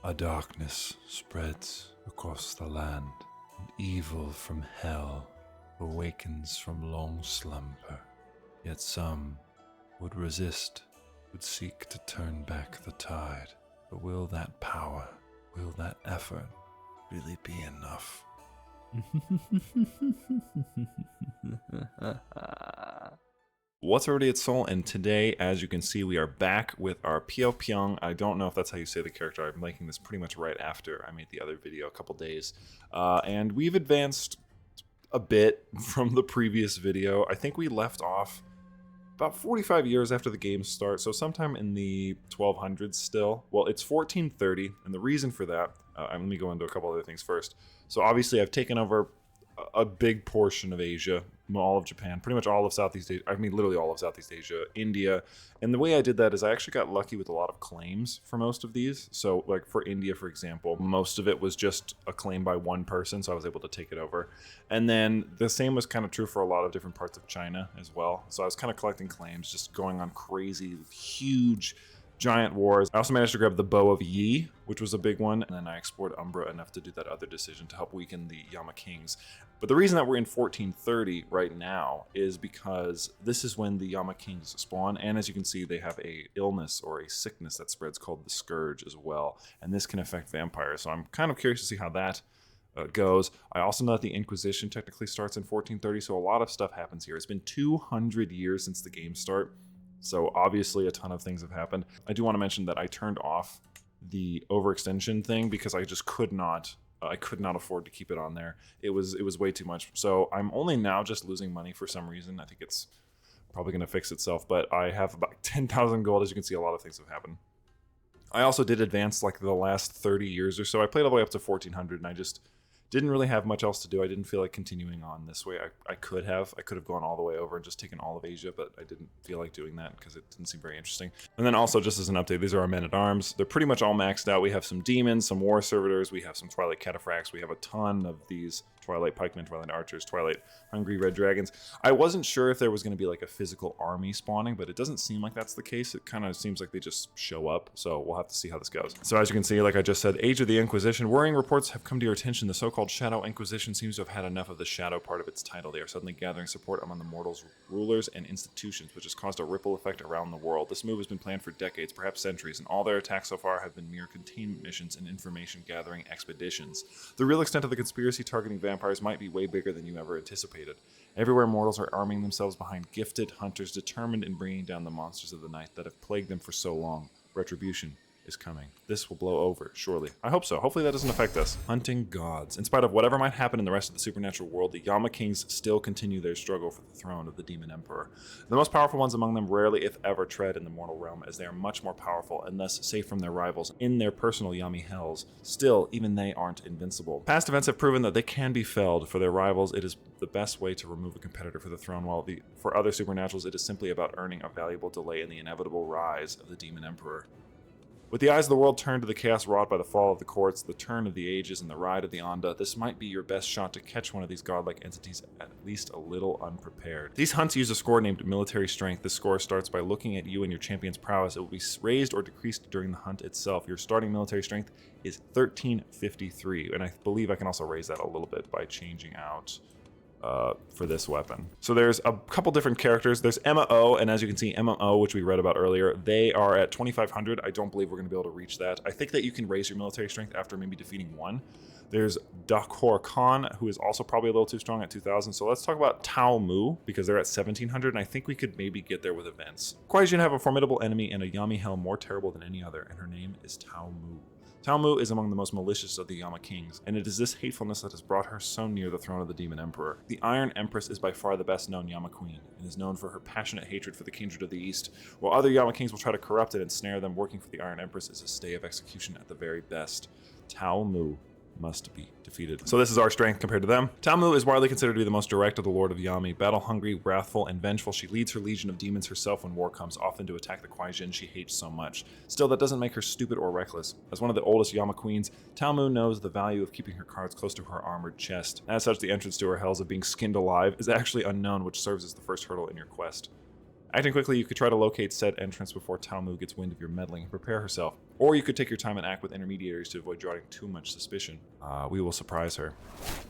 A darkness spreads across the land, and evil from hell awakens from long slumber. Yet some would resist, would seek to turn back the tide. But will that power, will that effort really be enough? What's already at Seoul, and today, as you can see, we are back with our Pyo Pyong. I don't know if that's how you say the character. I'm making this pretty much right after I made the other video a couple days. And we've advanced a bit from the previous video. I think we left off about 45 years after the game start, so sometime in the 1200s still. Well, it's 1430, and the reason for that, let me go into a couple other things first. So obviously I've taken over a big portion of Asia, all of Japan, pretty much all of Southeast Asia, I mean literally all of Southeast Asia, India, and the way I did that is I actually got lucky with a lot of claims for most of these. So like for India, for example, most of it was just a claim by one person, so I was able to take it over. And then the same was kind of true for a lot of different parts of China as well. So I was kind of collecting claims, just going on crazy, huge, giant wars. I also managed to grab the Bow of Yi, which was a big one, and then I explored Umbra enough to do that other decision to help weaken the Yama Kings. But the reason that we're in 1430 right now is because this is when the Yama Kings spawn, and as you can see, they have a illness or a sickness that spreads called the Scourge as well, and this can affect vampires. So I'm kind of curious to see how that goes. I also know that the Inquisition technically starts in 1430, so a lot of stuff happens here. It's been 200 years since the game start. So obviously a ton of things have happened. I do want to mention that I turned off the overextension thing because I just could not afford to keep it on there. It was way too much. So I'm only now just losing money for some reason. I think it's probably going to fix itself, but I have about 10,000 gold. As you can see, a lot of things have happened. I also did advance like the last 30 years or so. I played all the way up to 1400 and I just didn't really have much else to do. I didn't feel like continuing on this way. I could have gone all the way over and just taken all of Asia, but I didn't feel like doing that because it didn't seem very interesting. And then also, just as an update, these are our men-at-arms. They're pretty much all maxed out. We have some demons, some war servitors, we have some Twilight Cataphracts, we have a ton of these Twilight Pikemen, Twilight Archers, Twilight Hungry Red Dragons. I wasn't sure if there was going to be like a physical army spawning, but it doesn't seem like that's the case. It kind of seems like they just show up, so we'll have to see how this goes. So as you can see, like I just said, Age of the Inquisition. Worrying reports have come to your attention. The so-called Shadow Inquisition seems to have had enough of the shadow part of its title. They are suddenly gathering support among the mortals, rulers, and institutions, which has caused a ripple effect around the world. This move has been planned for decades, perhaps centuries, and all their attacks so far have been mere containment missions and information-gathering expeditions. The real extent of the conspiracy targeting vampires might be way bigger than you ever anticipated. Everywhere, mortals are arming themselves behind gifted hunters determined in bringing down the monsters of the night that have plagued them for so long. Retribution is coming. This will blow over, surely. I hope so. Hopefully that doesn't affect us. Hunting gods. In spite of whatever might happen in the rest of the supernatural world, the Yama Kings still continue their struggle for the throne of the Demon Emperor. The most powerful ones among them rarely, if ever, tread in the mortal realm, as they are much more powerful and thus safe from their rivals in their personal Yami hells. Still, even they aren't invincible. Past events have proven that they can be felled. For their rivals, it is the best way to remove a competitor for the throne, while for other supernaturals, it is simply about earning a valuable delay in the inevitable rise of the Demon Emperor. With the eyes of the world turned to the chaos wrought by the fall of the courts, the turn of the ages, and the ride of the Onda, this might be your best shot to catch one of these godlike entities at least a little unprepared. These hunts use a score named Military Strength. This score starts by looking at you and your champion's prowess. It will be raised or decreased during the hunt itself. Your starting military strength is 1353, and I believe I can also raise that a little bit by changing out for this weapon. So there's a couple different characters. There's MMO, and as you can see, MMO, which we read about earlier, they are at 2500. I don't believe we're going to be able to reach that. I think that you can raise your military strength after maybe defeating one. There's Dakhor Khan, who is also probably a little too strong at 2000. So let's talk about Tao Mu, because they're at 1700, and I think we could maybe get there with events. Kuaijin have a formidable enemy and a Yami hell more terrible than any other, and her name is Tao Mu. Tao Mu is among the most malicious of the Yama Kings, and it is this hatefulness that has brought her so near the throne of the Demon Emperor. The Iron Empress is by far the best known Yama Queen, and is known for her passionate hatred for the kindred of the East. While other Yama Kings will try to corrupt and ensnare them, working for the Iron Empress is a stay of execution at the very best. Tao Mu must be defeated. So this is our strength compared to them. Tao Mu is widely considered to be the most direct of the Lord of Yami. Battle-hungry, wrathful, and vengeful, she leads her legion of demons herself when war comes, often to attack the Kuaijin she hates so much. Still, that doesn't make her stupid or reckless. As one of the oldest Yama queens, Tao Mu knows the value of keeping her cards close to her armored chest. As such, the entrance to her hells of being skinned alive is actually unknown, which serves as the first hurdle in your quest. Acting quickly, you could try to locate said entrance before Tao Mu gets wind of your meddling and prepare herself. Or you could take your time and act with intermediaries to avoid drawing too much suspicion. We will surprise her.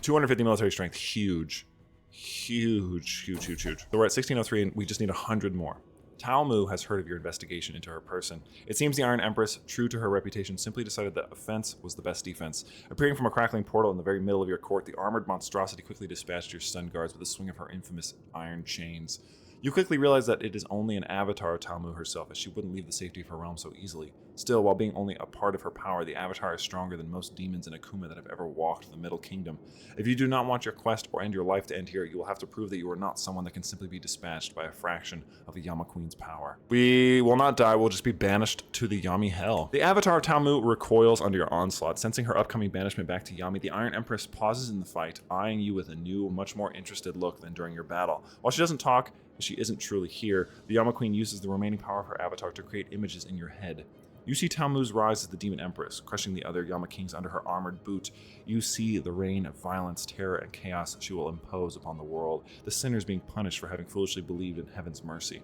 250 military strength, huge. Huge, huge, huge, huge. So we're at 1603 and we just need 100 more. Tao Mu has heard of your investigation into her person. It seems the Iron Empress, true to her reputation, simply decided that offense was the best defense. Appearing from a crackling portal in the very middle of your court, the armored monstrosity quickly dispatched your stun guards with a swing of her infamous iron chains. You quickly realize that it is only an avatar of Tao Mu herself, as she wouldn't leave the safety of her realm so easily. Still, while being only a part of her power, the avatar is stronger than most demons in Akuma that have ever walked the Middle Kingdom. If you do not want your quest or end your life to end here, you will have to prove that you are not someone that can simply be dispatched by a fraction of the Yama Queen's power. We will not die, we'll just be banished to the Yami Hell. The avatar of Tao Mu recoils under your onslaught. Sensing her upcoming banishment back to Yami, the Iron Empress pauses in the fight, eyeing you with a new, much more interested look than during your battle. While she doesn't talk, she isn't truly here, the Yama Queen uses the remaining power of her avatar to create images in your head. You see Tao Mu's rise as the Demon Empress, crushing the other Yama Kings under her armored boot. You see the reign of violence, terror, and chaos she will impose upon the world, the sinners being punished for having foolishly believed in heaven's mercy.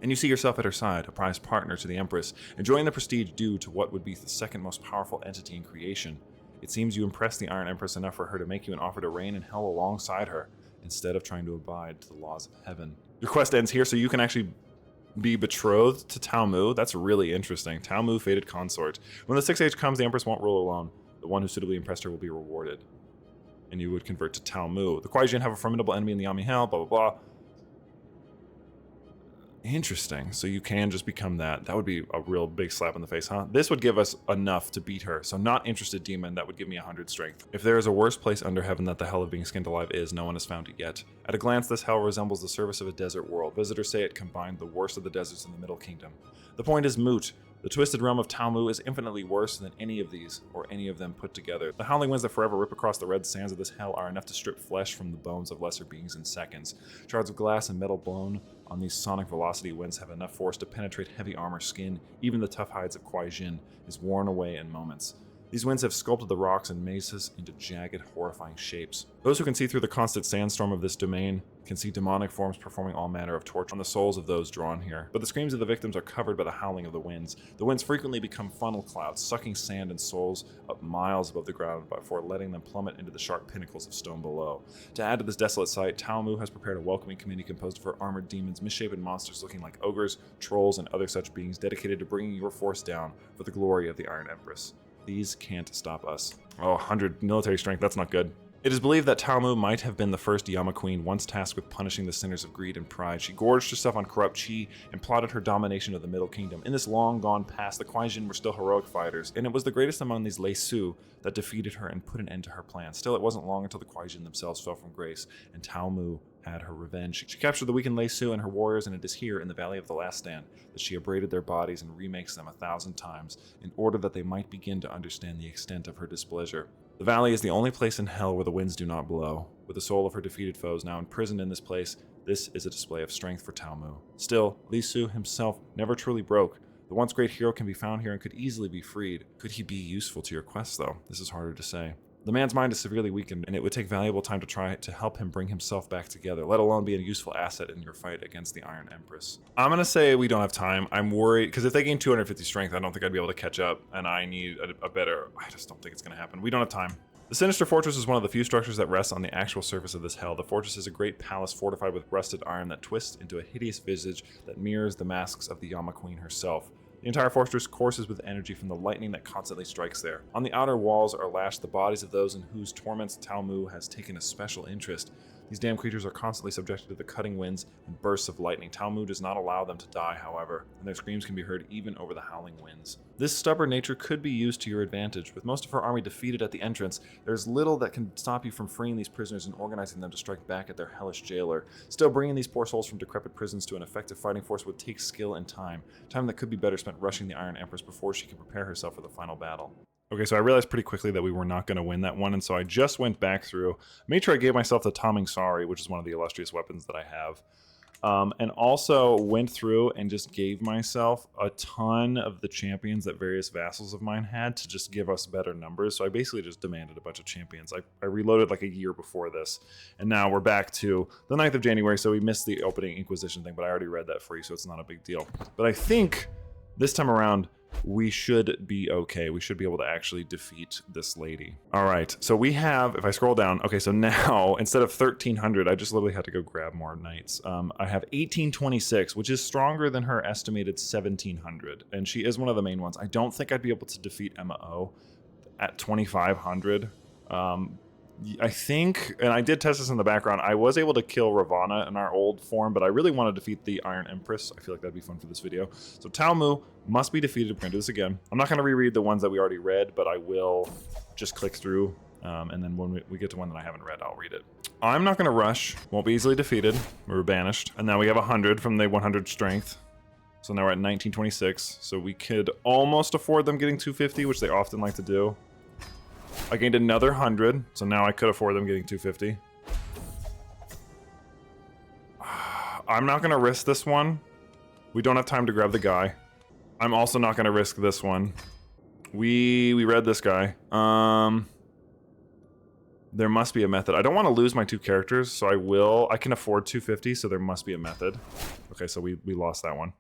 And you see yourself at her side, a prized partner to the Empress, enjoying the prestige due to what would be the second most powerful entity in creation. It seems you impressed the Iron Empress enough for her to make you an offer to reign in hell alongside her, instead of trying to abide to the laws of heaven. Your quest ends here, so you can actually be betrothed to Tao Mu. That's really interesting. Tao Mu, fated consort. When the 6th age comes, the Empress won't rule alone. The one who suitably impressed her will be rewarded. And you would convert to Tao Mu. The Kuai-Jin have a formidable enemy in the Yami Hell, blah, blah, blah. Interesting. So you can just become that. That would be a real big slap in the face, huh? This would give us enough to beat her. So not interested demon, that would give me 100 strength. If there is a worse place under heaven that the hell of being skinned alive is, no one has found it yet. At a glance, this hell resembles the surface of a desert world. Visitors say it combined the worst of the deserts in the Middle Kingdom. The point is moot. The twisted realm of Tao Mu is infinitely worse than any of these, or any of them put together. The howling winds that forever rip across the red sands of this hell are enough to strip flesh from the bones of lesser beings in seconds. Shards of glass and metal blown on these sonic velocity winds have enough force to penetrate heavy armor skin. Even the tough hides of Kuai-Jin is worn away in moments. These winds have sculpted the rocks and mesas into jagged, horrifying shapes. Those who can see through the constant sandstorm of this domain can see demonic forms performing all manner of torture on the souls of those drawn here. But the screams of the victims are covered by the howling of the winds. The winds frequently become funnel clouds, sucking sand and souls up miles above the ground before letting them plummet into the sharp pinnacles of stone below. To add to this desolate sight, Tao Mu has prepared a welcoming committee composed of her armored demons, misshapen monsters looking like ogres, trolls, and other such beings dedicated to bringing your force down for the glory of the Iron Empress. These can't stop us. Oh, 100 military strength, that's not good. It is believed that Tao Mu might have been the first Yama Queen, once tasked with punishing the sinners of greed and pride. She gorged herself on corrupt chi and plotted her domination of the Middle Kingdom. In this long gone past, the Kuai-Jin were still heroic fighters, and it was the greatest among these Slew that defeated her and put an end to her plan. Still, it wasn't long until the Kuai-Jin themselves fell from grace, and Tao Mu had her revenge. She captured the weakened Slew and her warriors, and it is here, in the Valley of the Last Stand, that she abraded their bodies and remakes them 1,000 times, in order that they might begin to understand the extent of her displeasure. The valley is the only place in hell where the winds do not blow. With the soul of her defeated foes now imprisoned in this place, this is a display of strength for Tao Mu. Still, Slew himself never truly broke. The once great hero can be found here and could easily be freed. Could he be useful to your quest, though? This is harder to say. The man's mind is severely weakened, and it would take valuable time to try to help him bring himself back together, let alone be a useful asset in your fight against the Iron Empress. I'm gonna say we don't have time. I'm worried, because if they gain 250 strength, I don't think I'd be able to catch up, and I need a better... I just don't think it's gonna happen. We don't have time. The Sinister Fortress is one of the few structures that rests on the actual surface of this hell. The fortress is a great palace fortified with rusted iron that twists into a hideous visage that mirrors the masks of the Yama Queen herself. The entire fortress courses with energy from the lightning that constantly strikes there. On the outer walls are lashed the bodies of those in whose torments Tao Mu has taken a special interest. These damn creatures are constantly subjected to the cutting winds and bursts of lightning. Tao Mu does not allow them to die, however, and their screams can be heard even over the howling winds. This stubborn nature could be used to your advantage. With most of her army defeated at the entrance, there's little that can stop you from freeing these prisoners and organizing them to strike back at their hellish jailer. Still, bringing these poor souls from decrepit prisons to an effective fighting force would take skill and time that could be better spent rushing the Iron Empress before she can prepare herself for the final battle. Okay, so I realized pretty quickly that we were not going to win that one, and so I just went back through, made sure I gave myself the Taming Sari, which is one of the illustrious weapons that I have. And also went through and just gave myself a ton of the champions that various vassals of mine had to just give us better numbers. So I basically just demanded a bunch of champions. I reloaded like a year before this, and now we're back to the 9th of January, so we missed the opening Inquisition thing, but I already read that for you, so it's not a big deal. But I think this time around, we should be okay. We should be able to actually defeat this lady. All right, so we have, if I scroll down, okay, so now instead of 1,300, I just literally had to go grab more knights. I have 1,826, which is stronger than her estimated 1,700, and she is one of the main ones. I don't think I'd be able to defeat Emma O at 2,500. I think, and I did test this in the background, I was able to kill Ravana in our old form, but I really want to defeat the Iron Empress. I feel like that'd be fun for this video. So Tao Mu must be defeated. We're going to do this again. I'm not going to reread the ones that we already read, but I will just click through, and then when we get to one that I haven't read, I'll read it. I'm not going to rush. Won't be easily defeated. We were banished. And now we have 100 from the 100 strength. So now we're at 1926. So we could almost afford them getting 250, which they often like to do. I gained another 100, so now I could afford them getting 250. I'm not going to risk this one. We don't have time to grab the guy. I'm also not going to risk this one. We read this guy. There must be a method. I don't want to lose my 2 characters, so I can afford 250, so there must be a method. Okay, so we lost that one.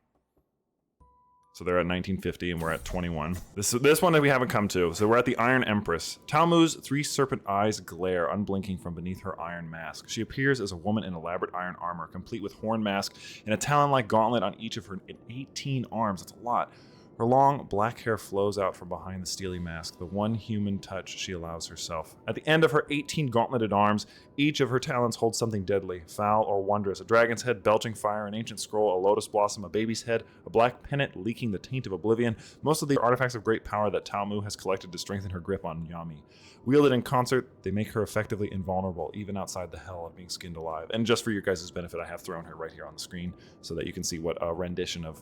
So they're at 1950 and we're at 21. This one that we haven't come to. So we're at the Iron Empress. Tao Mu's 3 serpent eyes glare, unblinking from beneath her iron mask. She appears as a woman in elaborate iron armor, complete with horn mask and a talon-like gauntlet on each of her 18 arms. That's a lot. Her long, black hair flows out from behind the steely mask, the one human touch she allows herself. At the end of her 18 gauntleted arms, each of her talons holds something deadly, foul, or wondrous. A dragon's head belching fire, an ancient scroll, a lotus blossom, a baby's head, a black pennant leaking the taint of oblivion. Most of the artifacts of great power that Tao Mu has collected to strengthen her grip on Yami. Wielded in concert, they make her effectively invulnerable, even outside the hell of being skinned alive. And just for your guys' benefit, I have thrown her right here on the screen so that you can see what a rendition of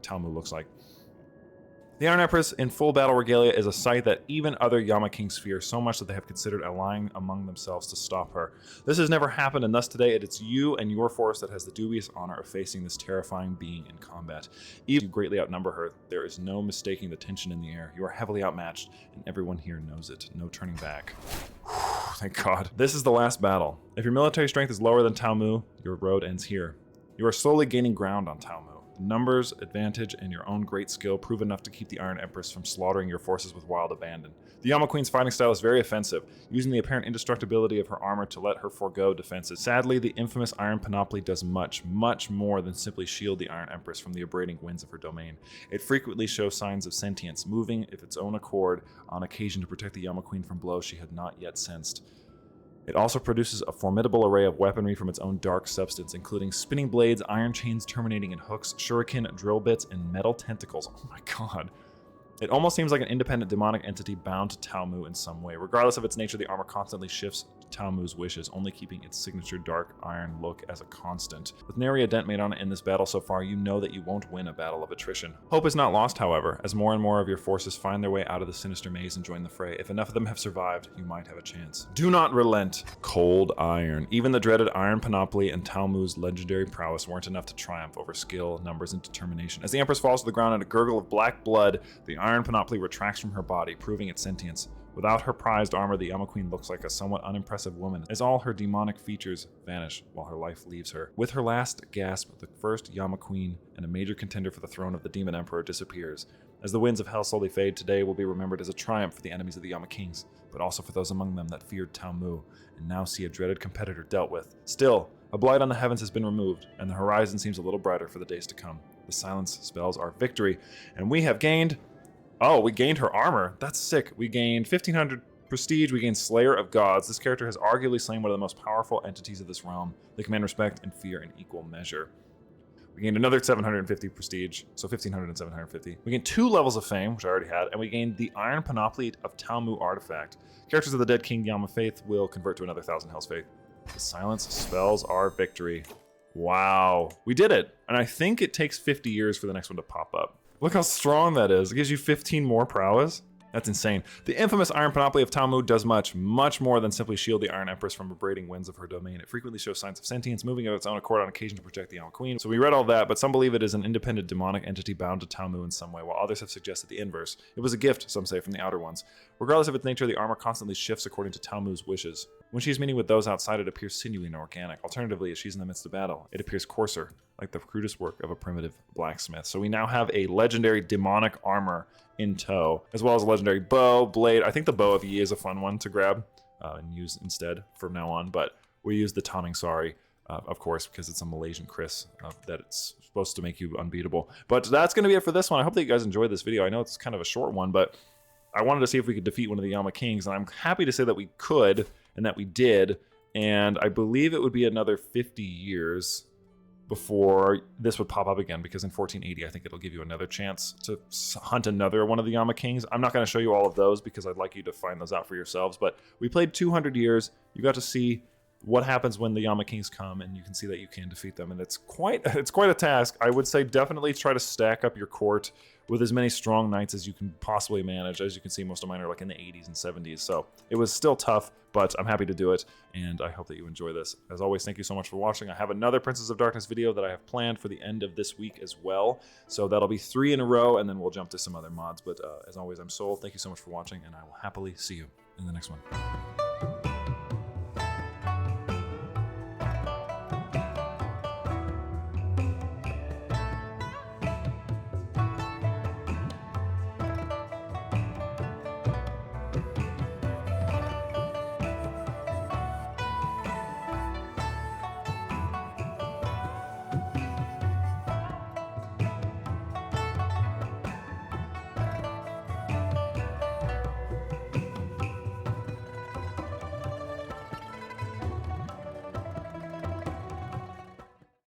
Tao Mu looks like. The Iron Empress in full battle regalia is a sight that even other Yama Kings fear so much that they have considered allying among themselves to stop her. This has never happened, and thus today it is you and your force that has the dubious honor of facing this terrifying being in combat. Even if you greatly outnumber her, there is no mistaking the tension in the air. You are heavily outmatched, and everyone here knows it. No turning back. Thank God. This is the last battle. If your military strength is lower than Tao Mu, your road ends here. You are slowly gaining ground on Tao Mu. The numbers, advantage, and your own great skill prove enough to keep the Iron Empress from slaughtering your forces with wild abandon. The Yama Queen's fighting style is very offensive, using the apparent indestructibility of her armor to let her forego defenses. Sadly, the infamous Iron Panoply does much, much more than simply shield the Iron Empress from the abrading winds of her domain. It frequently shows signs of sentience, moving of its own accord on occasion to protect the Yama Queen from blows she had not yet sensed. It also produces a formidable array of weaponry from its own dark substance, including spinning blades, iron chains terminating in hooks, shuriken, drill bits, and metal tentacles. Oh my God. It almost seems like an independent demonic entity bound to Tao Mu in some way. Regardless of its nature, the armor constantly shifts Tao Mu's wishes, only keeping its signature dark iron look as a constant. With nary a dent made on it in this battle so far, you know that you won't win a battle of attrition. Hope is not lost, however, as more and more of your forces find their way out of the sinister maze and join the fray. If enough of them have survived, you might have a chance. Do not relent. Cold iron. Even the dreaded Iron Panoply and Tao Mu's legendary prowess weren't enough to triumph over skill, numbers, and determination. As the Empress falls to the ground in a gurgle of black blood, the Iron Panoply retracts from her body, proving its sentience. Without her prized armor, the Yama Queen looks like a somewhat unimpressive woman, as all her demonic features vanish while her life leaves her. With her last gasp, the first Yama Queen and a major contender for the throne of the Demon Emperor disappears. As the winds of hell slowly fade, today will be remembered as a triumph for the enemies of the Yama Kings, but also for those among them that feared Tao Mu, and now see a dreaded competitor dealt with. Still, a blight on the heavens has been removed, and the horizon seems a little brighter for the days to come. The silence spells our victory, and we have gained... Oh, we gained her armor. That's sick. We gained 1,500 prestige. We gained Slayer of Gods. This character has arguably slain one of the most powerful entities of this realm. They command respect and fear in equal measure. We gained another 750 prestige, so 1,500 and 750. We gained 2 levels of fame, which I already had, and we gained the Iron Panoply of Tao Mu artifact. Characters of the dead King Yama Faith will convert to another 1,000 Hell's Faith. The silence spells our victory. Wow. We did it. And I think it takes 50 years for the next one to pop up. Look how strong that is. It gives you 15 more prowess. That's insane. The infamous Iron Panoply of Talmud does much more than simply shield the Iron Empress from abrading winds of her domain. It frequently shows signs of sentience, moving of its own accord on occasion to protect the Yama Queen. So we read all that, but some believe it is an independent demonic entity bound to Talmud in some way, while others have suggested the inverse. It was a gift, some say, from the Outer Ones. Regardless of its nature, the armor constantly shifts according to Talmud's wishes. When she's meeting with those outside, it appears sinewy and organic. Alternatively, as she's in the midst of battle, it appears coarser, like the crudest work of a primitive blacksmith. So we now have a legendary demonic armor in tow, as well as a legendary bow, blade. I think the bow of Yi is a fun one to grab and use instead from now on, but we use the Taming Sari, of course, because it's a Malaysian Chris that it's supposed to make you unbeatable. But that's going to be it for this one. I hope that you guys enjoyed this video. I know it's kind of a short one, but I wanted to see if we could defeat one of the Yama Kings, and I'm happy to say that we could, and that we did, and I believe it would be another 50 years before this would pop up again, because in 1480 I think it'll give you another chance to hunt another one of the Yama Kings. I'm not going to show you all of those because I'd like you to find those out for yourselves, but we played 200 years. You got to see what happens when the Yama Kings come, and you can see that you can defeat them, and it's quite a task. I would say definitely try to stack up your court with as many strong knights as you can possibly manage. As you can see, most of mine are like in the 80s and 70s, so it was still tough, but I'm happy to do it, and I hope that you enjoy this. As always, thank you so much for watching. I have another Princess of Darkness video that I have planned for the end of this week as well, so that'll be 3 in a row, and then we'll jump to some other mods. But as always, I'm Soul. Thank you so much for watching, and I will happily see you in the next one.